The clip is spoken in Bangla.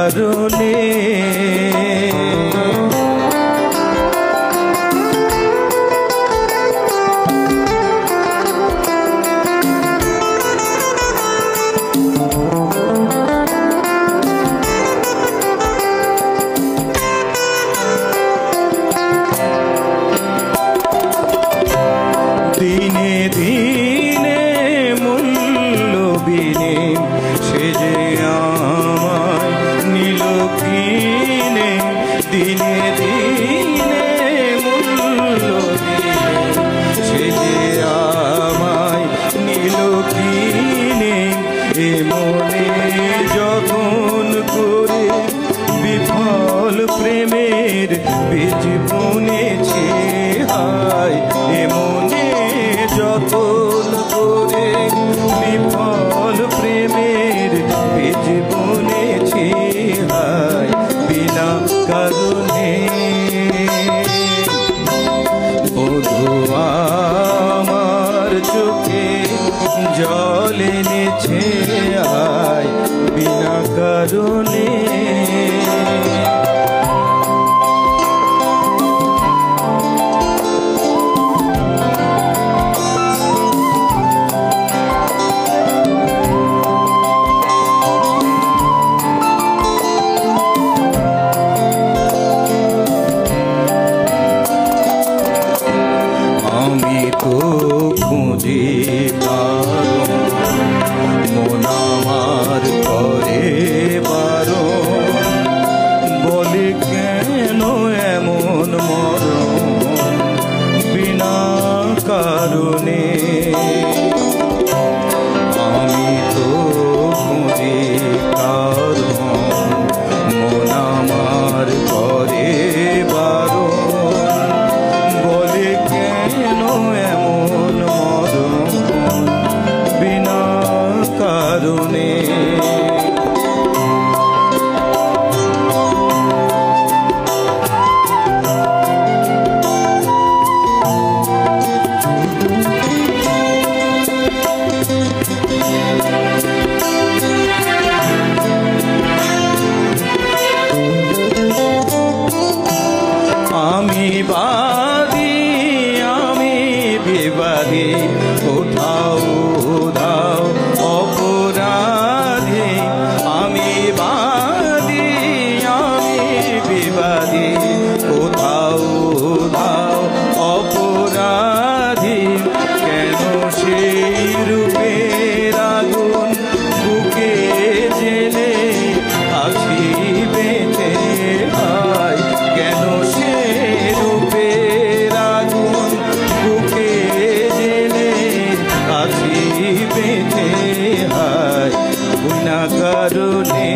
কারণে। দিনে দিনে মূল্যবিনে সে যে আমায় নিল কিনে। দিনে দিনে মূল্যবিনে সে যে আমায় নিল কিনে। এ মনে যতন করে বিফল প্রেমের বীজ বুনেছে হায়। এ মনে যতন করে বিফল প্রেমের বীজ বুনেছে হায় বিনা কারণে। বধূ আমার চোখে জল এনেছে হায় বিনা কারণে। আমি তো খুঁজি কারণ মন আমার করে বারণ। বলে কেন এমন মরণ বিনা কারণে। আমি তো খুঁজি কারণ মন আমার করে বারণ। বলে কেন এমন মরণ বিনা কারণে। আমি বাদী আমি বিবাদী কোথাও দাও অপরাধী। আমি বাদী আমি বিবাদী কোথাও দাও অপরাধী। কেন সেই রূপের আগুন বুকে জেলে আছি বেঁচে হায়। কেন সে রূপের আগুন বুকে জেলে আছি বেঁচে হায় বিনা কারণে।